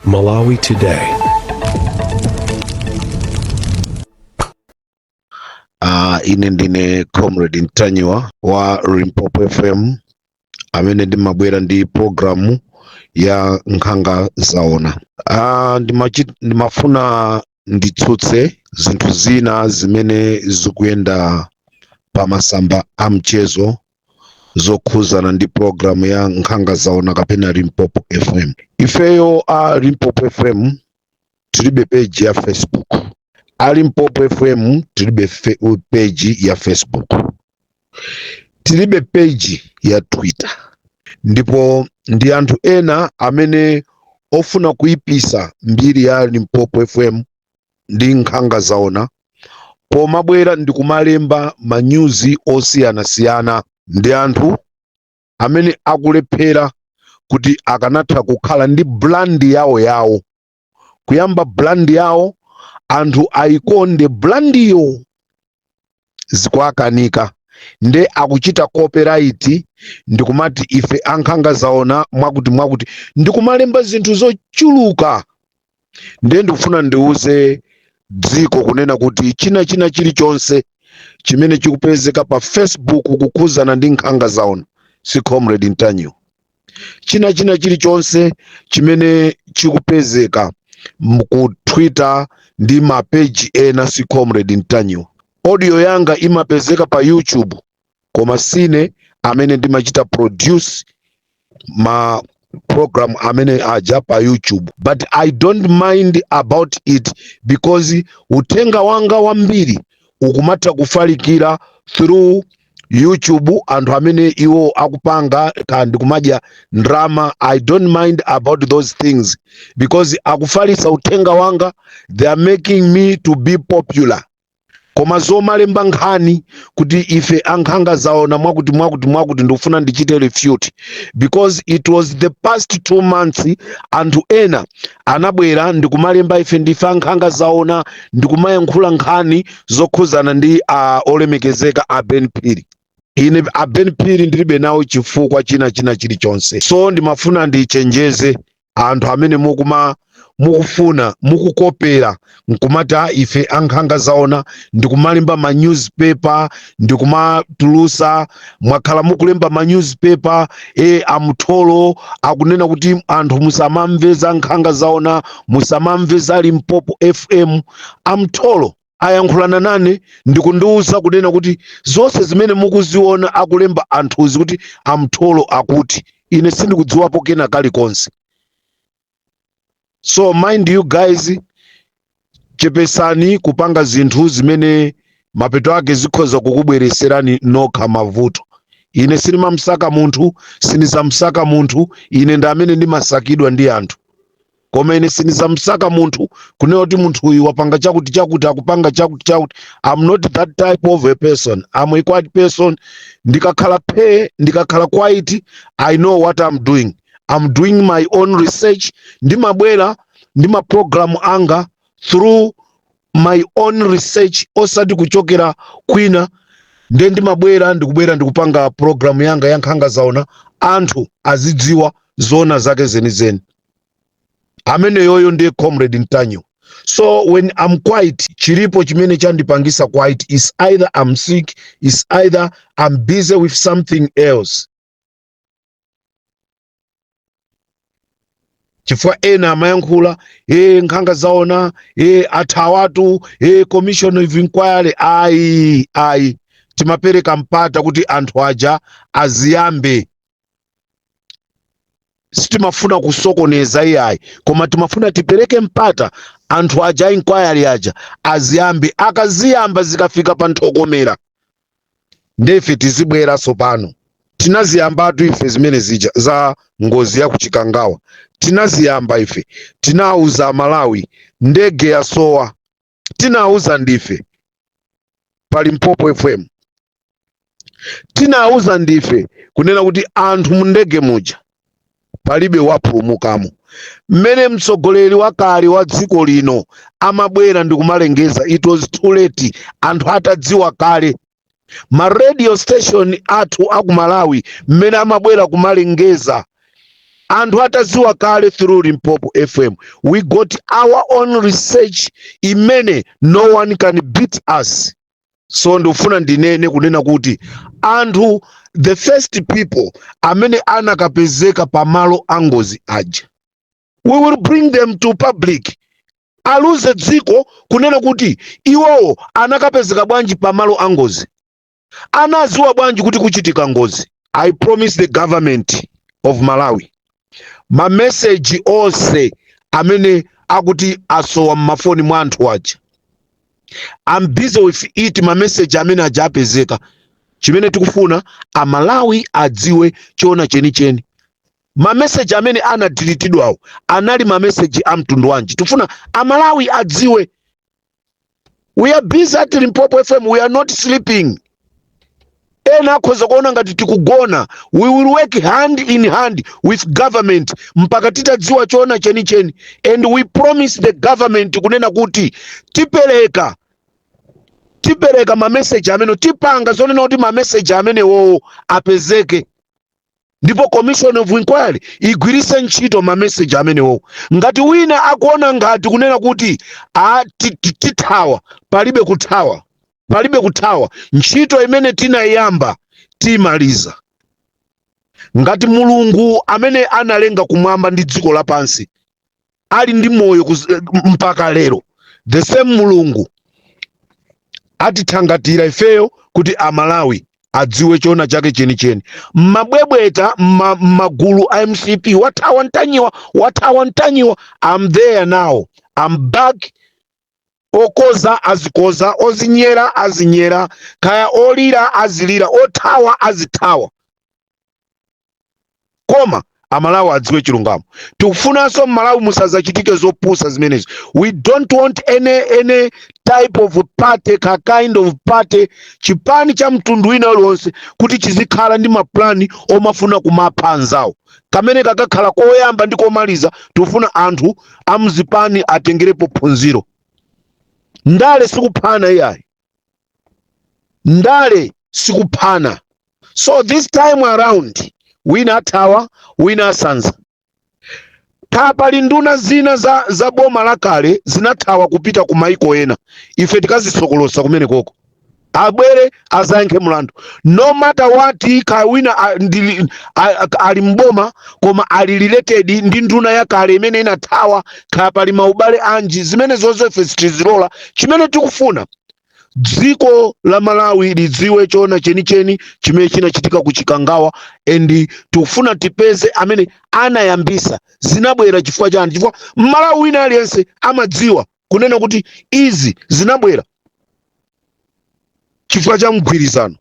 Malawi Today. Ine ndine Comrade Ntanywa wa Limpopo FM amene ndimabwera ndi programu ya Nkhanga Zaona. Ndimafuna nditsutse zinthu zina zimene zikuyenda pa masamba a mchezo zokhuzana ndi programu ya Nkhanga Zaona kapena Limpopo FM. Ifeyo Limpopo FM tilibe page ya Facebook. Limpopo FM tilibe page ya Facebook. Tilibe page ya Twitter. Ndipo ndi anthu ena amene ofuna kuipisa mbiri ya Limpopo FM ndi Nkhanga Zaona pomabwera ndi kumalemba manyuzi osiyana-siyana. Ndi anthu amene akulephera kuti akanatha kukhala ndi brand yawo kuyamba brand yawo anthu aikonde blandiyo zikwakanika nde akuchita copyright ndikumati ife Ankhanga Zaona mwakuti ndikumalemba zinthu zochuluka. Nde ndikufuna ndiuze dziko kunena kuti china chilichonse chimene chikupezeka pa Facebook kukhuzana ndi Nkhanga Zaona si Comrade Ntanywa. China chilichonse chimene chikupezeka ku Twitter ndi mapeji ena si Comrade Ntanywa. Audio yanga imapezeka pa YouTube koma sine amene ndimachita produce ma program amene aja pa YouTube, but I don't mind about it because utenga wanga wambiri ukumatha kufalikira through YouTube anthu amene iwo akupanga kandi kumadya ndrama. I don't mind about those things because akufalisa utenga wanga, they are making me to be popular. Koma zomalemba nkhani kuti ife Ankhanga Zaona mwakuti ndikufuna ndichite refute because it was the past 2 months anthu ena anabwera ndikumalemba ife ndife Ankhanga Zaona ndikumayankhula nkhani zokhuzana ndi olemekezeka Ben Phiri. Ine Ben Phiri ndilibe nawo chifukwa china chilichonse. So ndimafuna ndichenjeze anthu amene mukufuna mukukopera nkumata ife Ankhanga Zaona ndikumalemba ma newspaper ndikumatulusa mwakhala mukulemba ma newspaper amtholo akunena kuti anthu musamamveza Ankhanga Zaona musamamveza Limpopo FM. Amtholo ayankhulana nane ndikundiuza kunena kuti zonse zimene mukuziona akulemba anthuzi kuti amtholo akuti ine sindikudziwapo kena kalikonse. So mind you guys, chepesani kupanga zinthu zimene mapeto ake zikhoza kukubwereserani nokha mavuto. Ine sinimamsaka munthu, sinizamsaka munthu, ine ndamene ndimasakidwa ndi anthu. Koma ine sinizamsaka munthu kunena kuti munthu uyu wapanga chakuti akupanga chakuti. I'm not that type of a person. I'm a quiet person. Ndikakhala quiet, I know what I'm doing. I'm doing my own research. Ndimabwera ndima program anga through my own research osati kuchokera kwina. Nde ndimabwera ndikupanga program yanga ya Nkhanga Zaona anthu azidziwa zona zake zenizeni. Amene yoyo ndiye Comrade Ntanywa. So when I'm quiet, chiripo chimene chandipangisa quiet is either I'm sick, is either I'm busy with something else. Chifukwa ena amayankhula Nkhanga Zaona athawatu commission of inquiry ayi timapereka mpata kuti anthu aja aziyambe. Sitimafuna kusokoneza iyayi koma timafuna tipereke mpata anthu aja inquiry aja aziyambe. Akaziyamba zikafika pa nthokomera ndefe tizibwera sopano. Tinaziyambatu ife zimene zija za ngozi ya kuchikangawa. Tinaziyamba ife. Tinauza Malawi ndege ya sowa. Tinauza ndife pa Limpopo FM. Tinauza ndife kunena kuti anthu mundege muja palibe wapulumukamo. Mmene mtsogoleri wakale wa dziko lino amabwera ndikumalengeza it was too late. Anthu atadziwa kale. Ma radio station athu aku Malawi mmene amabwera kumalengeza anthu ataziwa kale through Limpopo FM. We got our own research imene no one can beat us. So ndofuna ndinene kunena kuti anthu the first people amene anakapezeka pamalo angozi aja, we will bring them to public. Aluze dziko kunena kuti iwowo anakapezeka bwanji pamalo angozi, anaziwa bwanji kuti kuchitika ngozi. I promise the government of Malawi ma message onse amene akuti asowa mmafoni mwa anthu aja, I'm busy with it. Ma message amene aja apezeka, chimene tikufuna Amalawi adziwe chona chenicheni. Ma message amene anadelitidwawo anali ma message amtundu wanji, tufuna Amalawi adziwe. We are busy at Limpopo FM, we are not sleeping. Ena akhoza kuona ngati tikugona. We will work hand in hand with government mpaka titadziwa chona chenicheni, and we promise the government kunena kuti tipereka ma message amene tipanga zonena kuti ma message amene wo apezeke, ndipo commission of inquiry igwirise ntchito ma message amene wo. Ngati wina akuona ngati kunena kuti tithawa, palibe kuthawa, ntchito imene tinayamba timaliza. Ngati Mulungu amene analenga kumwamba ndi dziko lapansi ali ndi moyo mpaka lero, the same Mulungu atithangatira ifeyo kuti Amalawi adziwe chona chake chenicheni. Mabwebweta magulu a MCP wathawa ntanyiwa, I'm there now, I'm back. Okoza azikoza, ozinyera azinyera, kaya olira azilira, othawa azithawa. Koma Amalawi adziwe chilungamo. Tikufunanso Malawi musazachitike zopusa zimenezi. We don't want any type of party, ka kind of party, chipani cha mtundu wina uliwonse kuti chizikhala ndi maplani omafuna kumapha anzawo. Kamene kakakhala koyamba ndi komaliza, tufuna anthu amuzipani atengerepo phunziro. Ndale sikuphana iyayi, ndale sikuphana. So this time around wina athawa, wina asanza. Pali nduna zina za boma lakale zinathawa kupita ku maiko ena, ife tikazisokolosa kumene koko. Abwere azankhe mlandu. No matter what, ka wina ali mboma koma ali related ndi nduna yakale imene inathawa, ka pali maubale anji, zimene zonse ife sitizilola. Chimene tikufuna dziko la Malawi lidziwe chona chenicheni chimene chinachitika ku Chikangawa, and tikufuna tipeze amene anayambisa zinabwera chifukwa chani. Chifukwa Malawi wina aliyense amadziwa kunena kuti izi zinabwera chifukwa cha mgwirizano.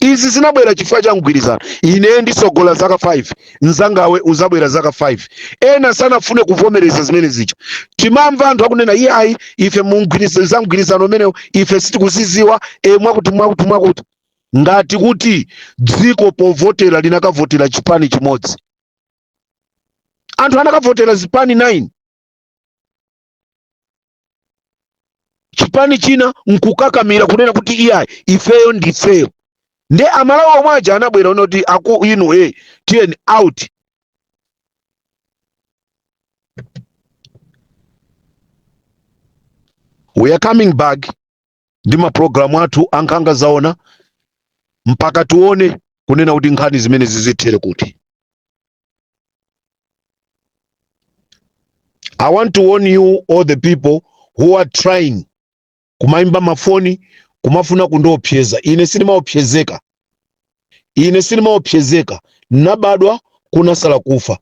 Izi zinabwera chifukwa cha mgwirizano. Ine ndisogola zaka 5, nzangawe uzabwera zaka 5. Ena sanafune kuvomereza zimene zicha. Timamva anthu akunena iyayi ife mgwirizano umenewo ife sitikuziziwa, mwakuti. Ngati kuti dziko povotera linakavotera chipani chimodzi, anthu anakavotera zipani 9, chipani china nkukakamira kunena kuti iyayi ifeyo ndifeyo. Nde Amalawi omwaja anabwera unoti tiyeni out. We are coming back ndi ma program athu ankhanga zaona mpaka tuone kunena kuti nkhani zimene zizithere kuti. I want to warn you all the people who are trying kumaimba mafoni kumafuna kundiopseza. Ine sinimaopsezeka, nabadwa kunasala kufa.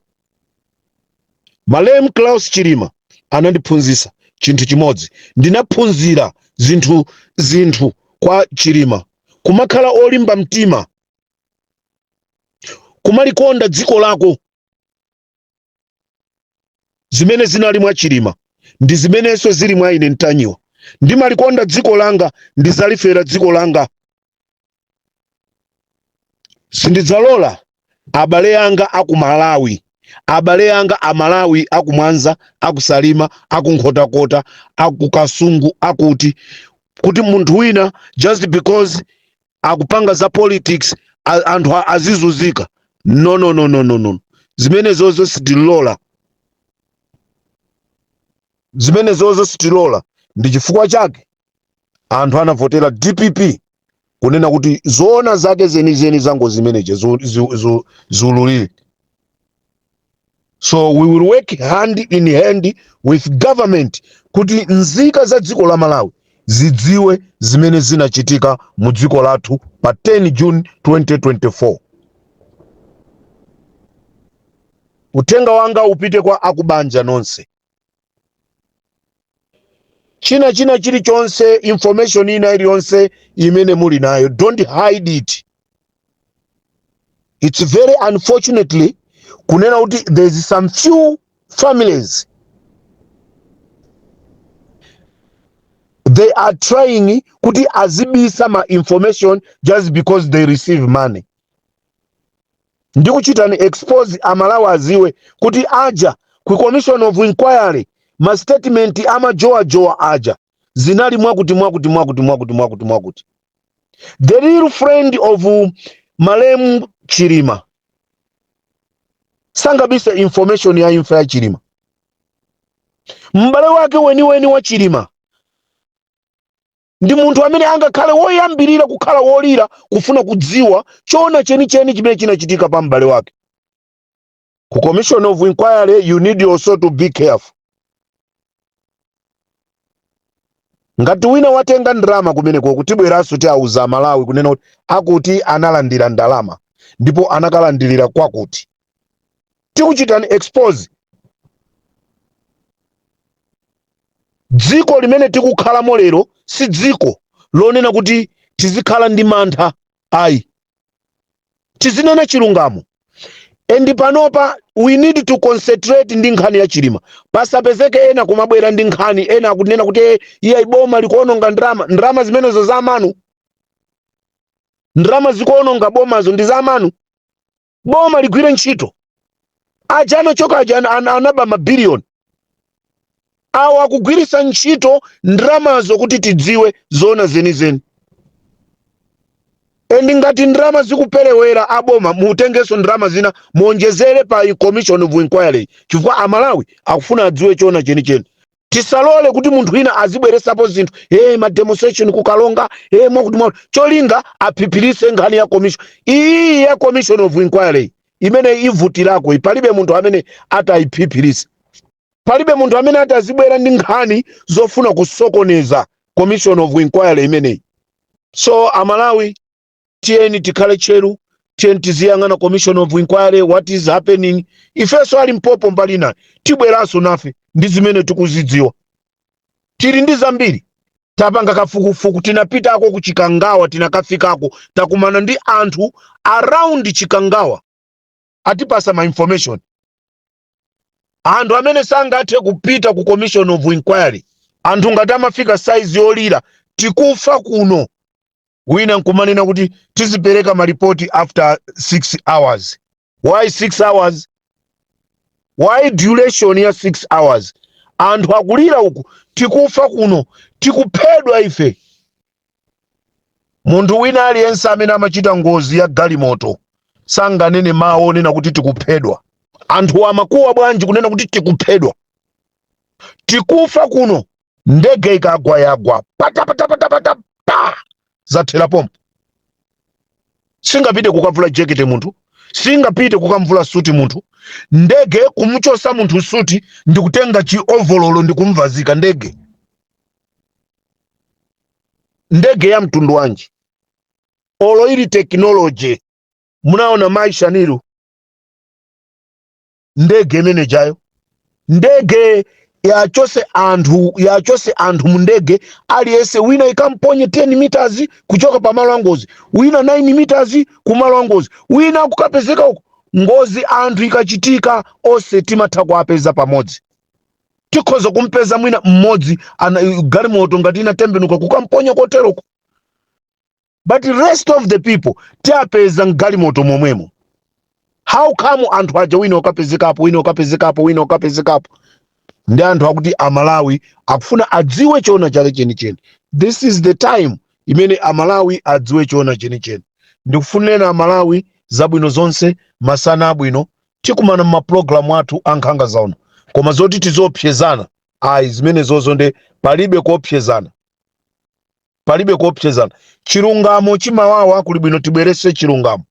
Malemu Klaus Chilima anandiphunzisa chinthu chimodzi. Ndinaphunzira zinthu kwa Chilima. Kumakhala olimba mtima, kumalikonda dziko lako. Zimene zinali mwa Chilima ndi zimenenso zili mwa ine Ntanyiwa. Ndimalikonda dziko langa, ndizalifera dziko langa. Sindidzalola abale yanga aku Malawi, abale yanga Amalawi aku Mwanza, aku Salima, aku Nkhotakota, aku Kasungu, kuti munthu wina just because akupanga za politics anthu azizuzika. No. zimene zozo sitilola, zimene zozo sitilola. Ndi chifukwa chake anthu anavotera DPP kunena kuti zoona zake zenizeni zango zimeneje zululire. So we will work hand in hand with government kuti nzika za dziko la Malawi zidziwe zimene zinachitika mu dziko lathu pa 10 June 2024. Utenga wanga upite kwa akubanja nonse. China chilichonse, information ina iliyonse imene muli nayo, don't hide it. It's very unfortunately kunena kuti there's some few families they are trying kuti azibisa ma information just because they receive money. Ndikuchita ni expose amalawi aziwe kuti aja ku commission of inquiry ma statement ama joa aja zinali mwakuti. The real friend of Malemu Chilima sangabisa information ya imfa ya Chilima. Mbale wake weni wa Chilima ndi munthu amene angakhale woyambirira kukhala wolira kufuna kudziwa chona cheni chimene chinachitika pa mbale wake. Ku commission of inquiry you need also to be careful. Ngati wina watenga ndrama kumeneko kutibweraso ti auza Malawi kunena kuti akuti analandira ndalama ndipo anakalandirira kwakuti. Tikuchita ni expose dziko limene tikukhalamo lero si dziko lonena kuti tizikhala ndi mantha ayi. Tizinena chilungamo. Endi panopa we need to concentrate ndi nkhani ya Chilima. Pasapezeke ena kumabwera ndi nkhani ena akunena kuti iya iboma likuononga ndrama zimenezo za amanu. Ndrama zikuononga bomazo ndi za amanu. Boma ligwire ntchito. Ajano choka anaba mabilioni. Awa kugwirisa ntchito ndramazo kuti tidziwe zona zenizeni. Endi ngati ndrama zikuperewera aboma mutengeso ndrama zina muonjezere pa commission of inquiry chifukwa amalawi akufuna adziwe chona cheni. Tisalole kuti munthu wina azibweresapo zinthu ma demonstration kukalonga mwakuti cholinga aphipirise nkhani ya commission. Iyi ya commission of inquiry imene ivutirako palibe munthu amene atayiphiphirise. Palibe munthu amene atazibwera ndi nkhani zofuna kusokoneza commission of inquiry imeneyi. So amalawi tieni tikhale cheru, tieni tiziyang'ana commission of inquiry what is happening. Ifeso ali mpopo mbali naye tibweraso nafe ndi zimene tikuzidziwa. Tili ndi zambiri. Tapanga kafukufuku tinapitako ku Chikangawa tinakafikako takumana ndi anthu around Chikangawa atipasa ma information. Anthu amene sangathe kupita ku commission of inquiry, anthu ngati amafika size yolira tikufa kuno. Wina nkumanena kuti tizipereka maripoti after 6 hours. Why 6 hours? Why duration ya 6 hours? Anthu akulira uku tikufa kuno, tikuphedwa ife. Munthu wina aliyense amene amachita ngozi ya galimoto sanganene mawo nena kuti tikuphedwa. Anthu amakuwa bwanji kunena kuti tikuphedwa. Tikufa kuno, ndege ikagwa yagwa pata zathera pompo. Singapite kukavula jacket munthu, singapite kukamvula suti munthu. Ndege kumuchosa munthu suti ndikutenga chi overall ndikumvazika ndege. Ndege ya mtundu wanji. Olo ili technology munaona maisha niru. Ndege menejayo. Ndege yachose anthu mundege aliyese wina ikamponye 10 meters kuchoka pa malo ngozi, wina 9 meters ku malo ngozi, wina kukapezeka uko ngozi anthu ikachitika ose timatha kuapeza pamodzi. Tikhoza kumpeza mwina mmodzi ana galimoto ngati inatembenuka kukamponya koteroko, but the rest of the people tiapeza galimoto momwemo. How come anthu aja wina ukapezekapo ndi anthu akuti amalawi akufuna adziwe chona chake cheni. This is the time imene amalawi adziwe chona cheni. Ndikufunira amalawi zabwino zonse, masana abwino, tikumana mumapulogalamu athu ankhanga zaona, koma zoti tizopsezana ayi zimene zozo nde palibe kuopsezana, palibe kuopsezana. Chilungamo chimawawa kuli bwino tibwerese chilungamo.